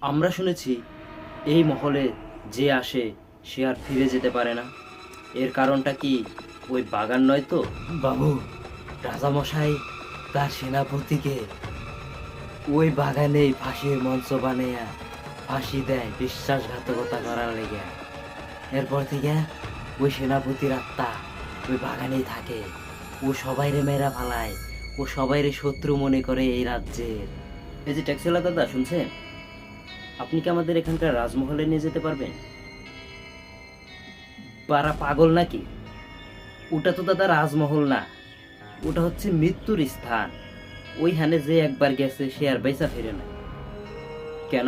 আমরা শুনেছি এই মহলে যে আসে সে আর ফিরে যেতে পারে না। এর কারণটা কি ওই বাগান নয় তো? বাবু, রাজামশাই তার সেনাপতিকে ওই বাগানেই ফাঁসির মঞ্চ বানাইয়া ফাঁসি দেয় বিশ্বাসঘাতকতা করার লেগে। এরপর থেকে ওই সেনাপতির আত্মা ওই বাগানেই থাকে। ও সবাইরে মেরা ফালায়, ও সবাইরে শত্রু মনে করে এই রাজ্যের। এই যে ট্যাক্সিওয়ালা দাদা, শুনছেন? আপনি কি আমাদের এখানকার রাজমহলে নিয়ে যেতে পারবেন? পারা পাগল নাকি? ওটা তো দাদা রাজমহল না, ওটা হচ্ছে মৃত্যুর স্থান। ওইখানে যে একবার গেছে সে আর বেঁচা ফিরে না। কেন,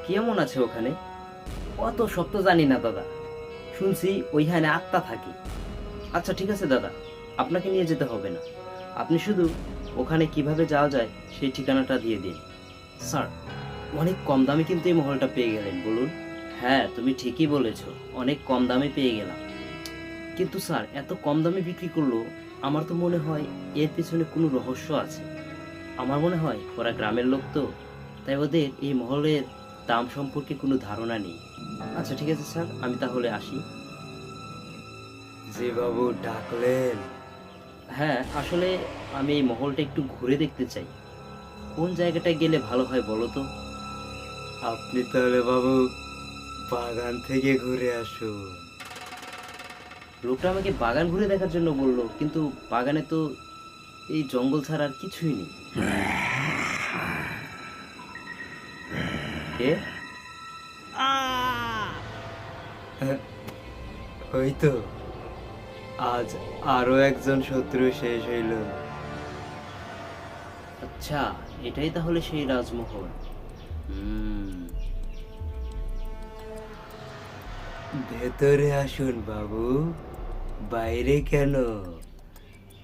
কি এমন আছে ওখানে? অত সব তো জানি না দাদা, শুনছি ওইখানে আত্মা থাকে। আচ্ছা ঠিক আছে দাদা, আপনাকে নিয়ে যেতে হবে না। আপনি শুধু ওখানে কিভাবে যাওয়া যায় সেই ঠিকানাটা দিয়ে দিন। স্যার, অনেক কম দামে কিন্তু এই মহলটা পেয়ে গেলেন, বলুন। হ্যাঁ, তুমি ঠিকই বলেছ, অনেক কম দামে পেয়ে গেলাম। কিন্তু স্যার, এত কম দামে বিক্রি করলো, আমার তো মনে হয় এর পিছনে কোনো রহস্য আছে। আমার মনে হয় ওরা গ্রামের লোক তো, তাই ওদের এই মহলের দাম সম্পর্কে কোনো ধারণা নেই। আচ্ছা ঠিক আছে স্যার, আমি তাহলে আসি। জি বাবু, ডাকলেন? হ্যাঁ, আসলে আমি এই মহলটা একটু ঘুরে দেখতে চাই। কোন জায়গাটায় গেলে ভালো হয় বলো তো? আপনি তাহলে বাবু বাগান থেকে ঘুরে আসুন। লোকটা আমাকে বাগান ঘুরে দেখার জন্য বললো, কিন্তু বাগানে তো এই জঙ্গল ছাড়া আর কিছুই নেই। কে? ওই তো, আজ আরো একজন শত্রু শেষ হইল। আচ্ছা, এটাই তাহলে সেই রাজমহল। হুম। ভেতরে আসুন বাবু, বাইরে কেন?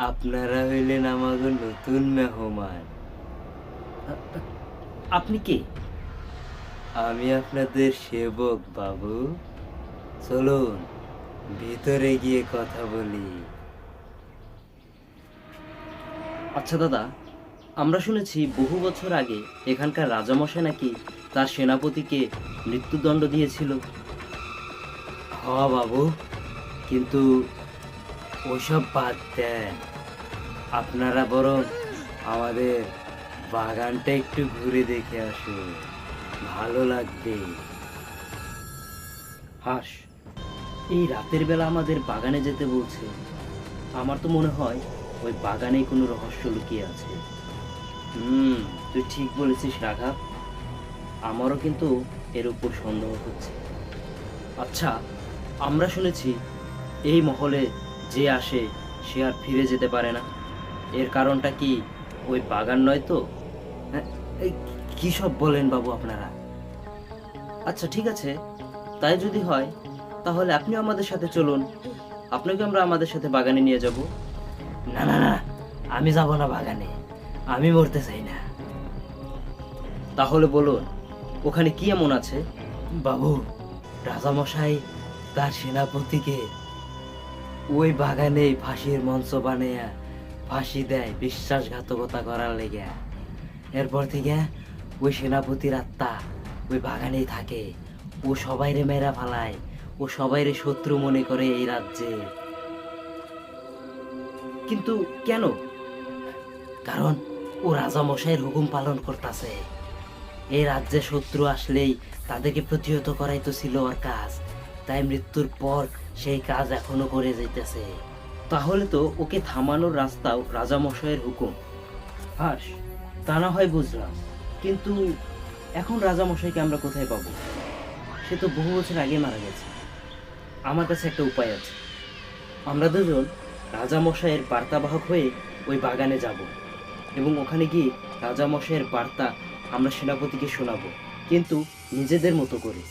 আপনারা হইলেন আমাদের নতুন মেহমান। আপনি কে? আমি আপনাদের সেবক বাবু। চলুন ভিতরে গিয়ে কথা বলি। আচ্ছা দাদা, আমরা শুনেছি বহু বছর আগে এখানকার রাজামশাই নাকি তার সেনাপতিকে মৃত্যুদণ্ড দিয়েছিল। হ বাবু, কিন্তু ওসব বাদ দেন। আপনারা বরং আমাদের বাগানটা একটু ঘুরে দেখে আসুন, ভালো লাগবে। হাস, এই রাতের বেলা আমাদের বাগানে যেতে বলছে। আমার তো মনে হয় ওই বাগানেই কোনো রহস্য লুকিয়ে আছে। তুই ঠিক বলেছিস রাঘব, আমারও কিন্তু এর উপর সন্দেহ হচ্ছে। আচ্ছা, আমরা শুনেছি এই মহলে যে আসে সে আর ফিরে যেতে পারে না। এর কারণটা কি ওই বাগান নয় তো? হ্যাঁ, এই কি সব বলেন বাবু আপনারা? আচ্ছা ঠিক আছে, তাই যদি হয় তাহলে আপনিও আমাদের সাথে চলুন। আপনাকে আমরা আমাদের সাথে বাগানে নিয়ে যাব। না না না, আমি যাব না বাগানে, আমি মরতে চাই না। তাহলে বলুন, ওখানে কি এমন আছে? বাবু, রাজামশাই তার সেনাপতিকে ওই বাগানেই ফাঁসির মঞ্চ বানাইয়া ফাঁসি দেয় বিশ্বাসঘাতকতা করার লেগে। এরপর থেকে ওই সেনাপতির আত্মা ওই বাগানেই থাকে। ও সবাইরে মেরা ফালায়, ও সবাইরে শত্রু মনে করে এই রাজ্যে। কিন্তু কেন? কারণ ও রাজামশাইয়ের হুকুম পালন করতেছে। এই রাজ্যে শত্রু আসলেই তাদেরকে প্রতিহত করাই তো ছিল ওর কাজ। তাই মৃত্যুর পর সেই কাজ এখনো করে যাইতেছে। তাহলে তো ওকে থামানোর রাস্তাও রাজামশাইয়ের হুকুম। হাস, তা না হয় বুঝলাম, কিন্তু এখন রাজামশাইকে আমরা কোথায় পাবো? সে তো বহু বছর আগে মারা গেছে। আমার কাছে একটা উপায় আছে। আমরা দুজন রাজামশাইয়ের বার্তাবাহক হয়ে ওই বাগানে যাব এবং ওখানে গিয়ে রাজামশাইয়ের বার্তা আমরা সেনাপতিকে শোনাবো, কিন্তু নিজেদের মতো করে।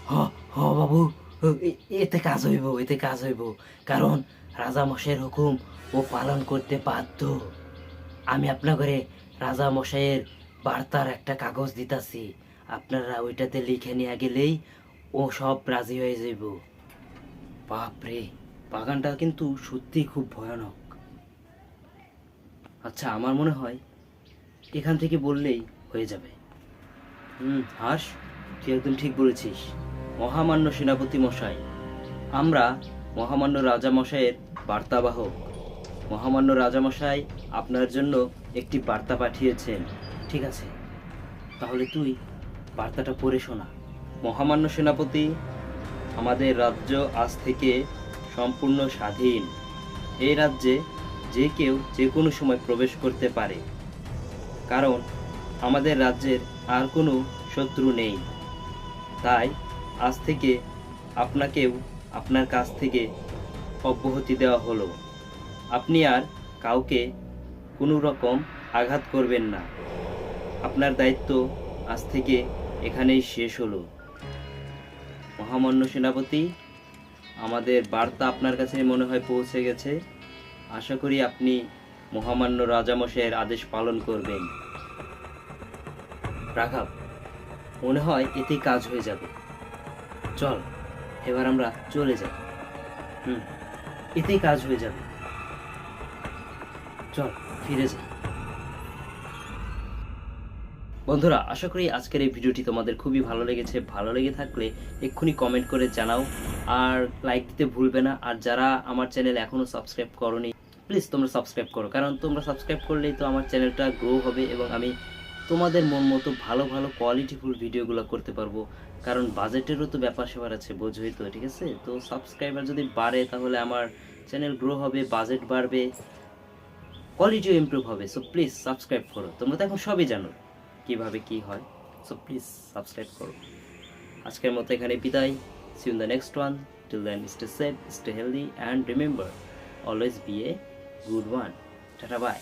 হ হ বাবু, এতে কাজ হইব, এতে কাজ হইব। কারণ রাজামশাইয়ের হুকুম ও পালন করতে বাধ্য। আমি আপনাকে রাজামশাইয়ের বার্তার একটা কাগজ দিতাছি, আপনারা ওইটাতে লিখে নিয়ে গেলেই ও সব রাজি হয়ে যাইব। বাপরে, বাগানটা কিন্তু সত্যিই খুব ভয়ানক। আচ্ছা, আমার মনে হয় এখান থেকে বললেই হয়ে যাবে। হাস, তুই একদম ঠিক বলেছিস। মহামান্য সেনাপতি মশাই, আমরা মহামান্য রাজামশাইয়ের বার্তাবাহক। মহামান্য রাজামশাই আপনার জন্য একটি বার্তা পাঠিয়েছেন। ঠিক আছে, তাহলে তুই বার্তাটা পড়ে শোনা। মহামান্য সেনাপতি, আমাদের রাজ্য আজ থেকে সম্পূর্ণ স্বাধীন। এই রাজ্যে যে কেউ যে কোনো সময় প্রবেশ করতে পারে, কারণ আমাদের রাজ্যের আর কোনো শত্রু নেই। তাই আজ থেকে আপনাকেও আপনার কাছ থেকে অব্যাহতি দেওয়া হলো। আপনি আর কাউকে কোনো রকম আঘাত করবেন না। আপনার দায়িত্ব আজ থেকে এখানেই শেষ হলো। মহামান্য সেনাপতি, আমাদের বার্তা আপনার কাছে মনে হয় পৌঁছে গেছে। আশা করি আপনি মহামান্য রাজামশাইয়ের আদেশ পালন করবেন। রাঘব, মনে হয় এতেই কাজ হয়ে যাবে। চল, এবার আমরা চলে যাই। এতেই কাজ হয়ে যাবে। চল ফিরে যাই। বন্ধুরা, আশা করি আজকের এই ভিডিওটি তোমাদের খুবই ভালো লেগেছে। ভালো লেগে থাকলে এক্ষুনি কমেন্ট করে জানাও, আর লাইক দিতে ভুলবে না। আর যারা আমার চ্যানেল এখনো সাবস্ক্রাইব করোনি, প্লিজ তোমরা সাবস্ক্রাইব করো, কারণ তোমরা সাবস্ক্রাইব করলেই তো আমার চ্যানেলটা গ্রো হবে এবং আমি তোমাদের মন মতো ভালো ভালো কোয়ালিটিফুল ভিডিওগুলো করতে পারবো। কারণ বাজেটেরও তো ব্যাপার স্যাপার আছে, বোঝোই তো, ঠিক আছে? তো সাবস্ক্রাইবার যদি বাড়ে তাহলে আমার চ্যানেল গ্রো হবে, বাজেট বাড়বে, কোয়ালিটিও ইমপ্রুভ হবে। সো প্লিজ সাবস্ক্রাইব করো। তোমরা তো এখন সবই জানো কিভাবে কি হয়। সো প্লিজ সাবস্ক্রাইব করো। আজকের মতো এখানে বিদায়। See you in the next one. Till then, stay safe, stay healthy, and remember, always be a good one. Tata, by.